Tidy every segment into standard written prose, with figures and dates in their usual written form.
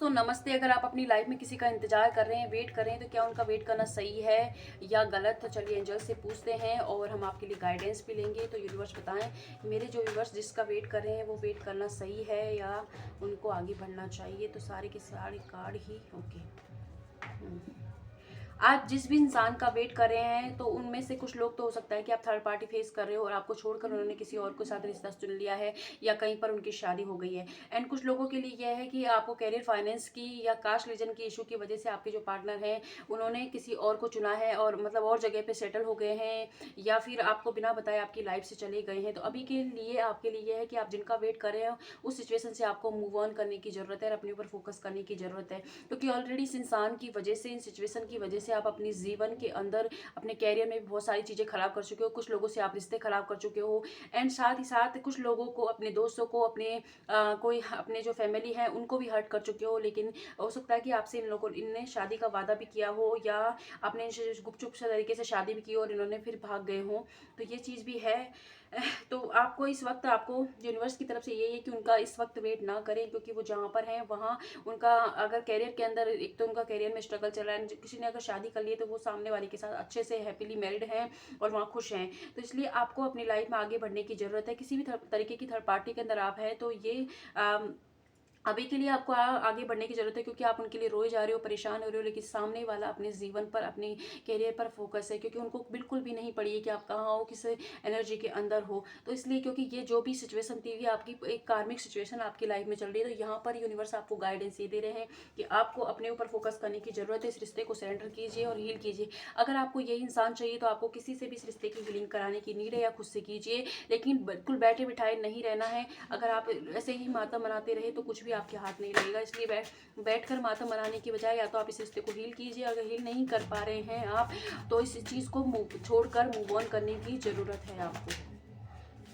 दोस्तों नमस्ते। अगर आप अपनी लाइफ में किसी का इंतजार कर रहे हैं, वेट कर रहे हैं, तो क्या उनका वेट करना सही है या गलत? तो चलिए एंजल से पूछते हैं और हम आपके लिए गाइडेंस भी लेंगे। तो यूनिवर्स बताएं, मेरे जो यूनिवर्स जिसका वेट कर रहे हैं वो वेट करना सही है या उनको आगे बढ़ना चाहिए? तो सारे के सारे कार्ड ही ओके। आज जिस भी इंसान का वेट कर रहे हैं तो उनमें से कुछ लोग तो हो सकता है कि आप थर्ड पार्टी फेस कर रहे हो और आपको छोड़कर उन्होंने किसी और के साथ रिश्ता चुन लिया है या कहीं पर उनकी शादी हो गई है। एंड कुछ लोगों के लिए यह है कि आपको कैरियर फाइनेंस की या कास्ट रीजन की इशू की वजह से आपके जो पार्टनर हैं उन्होंने किसी और को चुना है और मतलब और जगह पे सेटल हो गए हैं या फिर आपको बिना बताए आपकी लाइफ से चले गए हैं। तो अभी के लिए आपके लिए यह है कि आप जिनका वेट कर रहे हो उस सिचुएशन से आपको मूव ऑन करने की जरूरत है और अपने ऊपर फोकस करने की जरूरत है, क्योंकि ऑलरेडी इस इंसान की वजह से, इन सिचुएशन की वजह से आप अपने जीवन के अंदर, अपने कैरियर में भी बहुत सारी चीज़ें खराब कर चुके हो। कुछ लोगों से आप रिश्ते खराब कर चुके हो एंड साथ ही साथ कुछ लोगों को, अपने दोस्तों को, अपने कोई अपने जो फैमिली है उनको भी हर्ट कर चुके हो। लेकिन हो सकता है कि आपसे इन लोगों इनने शादी का वादा भी किया हो या आपने इनसे गुपचुप से तरीके से शादी भी की और इन्होंने फिर भाग गए हो। तो ये चीज़ भी है। तो आपको इस वक्त, आपको यूनिवर्स की तरफ से यही है कि उनका इस वक्त वेट ना करें, क्योंकि वो जहाँ पर हैं वहाँ उनका अगर कैरियर के अंदर, एक तो उनका कैरियर में स्ट्रगल चल रहा है, किसी ने अगर शादी कर ली है तो वो सामने वाले के साथ अच्छे से हैप्पीली मैरिड हैं और वहाँ खुश हैं। तो इसलिए आपको अपनी लाइफ में आगे बढ़ने की ज़रूरत है। किसी भी तरीके की थर्ड पार्टी के अंदर आप हैं तो ये अभी के लिए आपको आगे बढ़ने की जरूरत है, क्योंकि आप उनके लिए रोए जा रहे हो, परेशान हो रहे हो, लेकिन सामने वाला अपने जीवन पर, अपने कैरियर पर फोकस है, क्योंकि उनको बिल्कुल भी नहीं पड़ी है कि आप कहाँ हो, किस एनर्जी के अंदर हो। तो इसलिए, क्योंकि ये जो भी सिचुएशन थी ये आपकी एक कार्मिक सिचुएशन आपकी लाइफ में चल रही है, तो यहाँ पर यूनिवर्स आपको गाइडेंस ये दे रहे हैं कि आपको अपने ऊपर फोकस करने की जरूरत है। इस रिश्ते को सरेंडर कीजिए और हील कीजिए। अगर आपको ये इंसान चाहिए तो आपको किसी से भी इस रिश्ते की हीलिंग कराने की नीड है या खुद से कीजिए, लेकिन बिल्कुल बैठे बिठाए नहीं रहना है। अगर आप ऐसे ही माता मनाते रहे तो कुछ भी आपके हाथ नहीं लगेगा। इसलिए बैठकर माता मनाने की बजाय या तो आप इस रिश्ते को हील कीजिए। अगर हील नहीं कर पा रहे हैं आप तो इस चीज़ को छोड़कर मूव ऑन करने की ज़रूरत है आपको।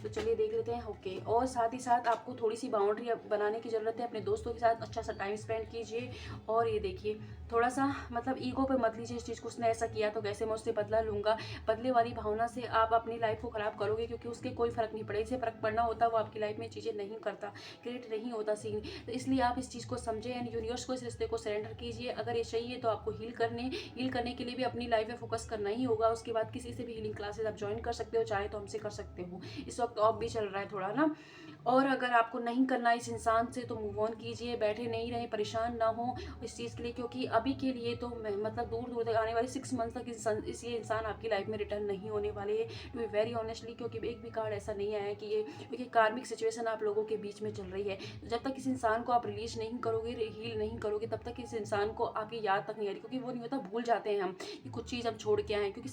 तो चलिए देख लेते हैं। ओके, और साथ ही साथ आपको थोड़ी सी बाउंड्री बनाने की ज़रूरत है। अपने दोस्तों के साथ अच्छा सा टाइम स्पेंड कीजिए। और ये देखिए, थोड़ा सा मतलब ईगो पे मत लीजिए इस चीज़ को, उसने ऐसा किया तो कैसे मैं उससे बदला लूँगा। बदले वाली भावना से आप अपनी लाइफ को ख़राब करोगे, क्योंकि उसके कोई फ़र्क नहीं पड़ेगा। इसे फ़र्क पड़ना होता वो आपकी लाइफ में चीज़ें नहीं करता, क्रिएट नहीं होता सीन। तो इसलिए आप इस चीज़ को समझें एंड यूनिवर्स को इस रिश्ते को सरेंडर कीजिए। अगर ये चाहिए तो आपको हील करने के लिए भी अपनी लाइफ में फोकस करना ही होगा। उसके बाद किसी से भी हीलिंग क्लासेस आप ज्वाइन कर सकते हो, चाहे तो हमसे कर सकते हो। इस वक्त ऑफ भी चल रहा है थोड़ा ना। और अगर आपको नहीं करना इस इंसान से तो मूव ऑन कीजिए, बैठे नहीं रहें, परेशान ना हो इस चीज़ के लिए, क्योंकि अभी के लिए तो मतलब दूर दूर तक आने वाले 6 मंथ तक ये इंसान आपकी लाइफ में रिटर्न नहीं होने वाले है, टू बी वेरी ऑनेस्टली। क्योंकि एक भी कार्ड ऐसा नहीं आया है कि ये, क्योंकि कार्मिक सिचुएशन आप लोगों के बीच में चल रही है। तो जब तक इस इंसान को आप रिलीज नहीं करोगे, हील नहीं करोगे, तब तक इस इंसान को आपकी याद तक नहीं आ रही, क्योंकि वो नहीं होता, भूल जाते हैं हम कि कुछ चीज़ हम छोड़ के आए, क्योंकि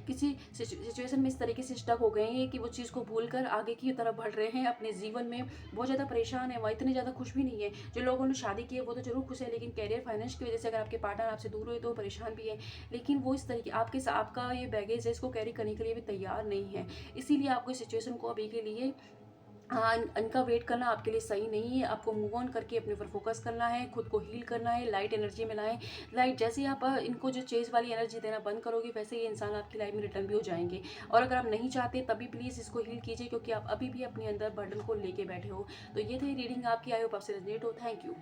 किसी सिचुएशन में इस तरीके से स्टक हो गए हैं कि वो चीज़ को भूल कर आगे की तरफ बढ़ रहे हैं। अपने जीवन में बहुत ज़्यादा परेशान है, वह इतने ज़्यादा खुश भी नहीं है। जो लोगों ने शादी की है वो तो जरूर खुश है, लेकिन कैरियर फाइनेंस की वजह से अगर आपके पार्टनर आपसे दूर हुए तो वो परेशान भी है। लेकिन वो इस तरीके आपका ये बैगेज है, इसको कैरी करने के लिए भी तैयार नहीं है। इसीलिए आपको इस सिचुएशन को अभी के लिए, हाँ, इनका वेट करना आपके लिए सही नहीं है। आपको मूव ऑन करके अपने ऊपर फोकस करना है, खुद को हील करना है, लाइट एनर्जी में लाएं। लाइट जैसे ही आप इनको जो चेज वाली एनर्जी देना बंद करोगे, वैसे ये इंसान आपकी लाइफ में रिटर्न भी हो जाएंगे। और अगर आप नहीं चाहते तभी प्लीज़ इसको हील कीजिए, क्योंकि आप अभी भी अपने अंदर बर्डन को लेके बैठे हो। तो ये थी रीडिंग आपकी। आई होप आपसे रेजोनेट हो। Thank you.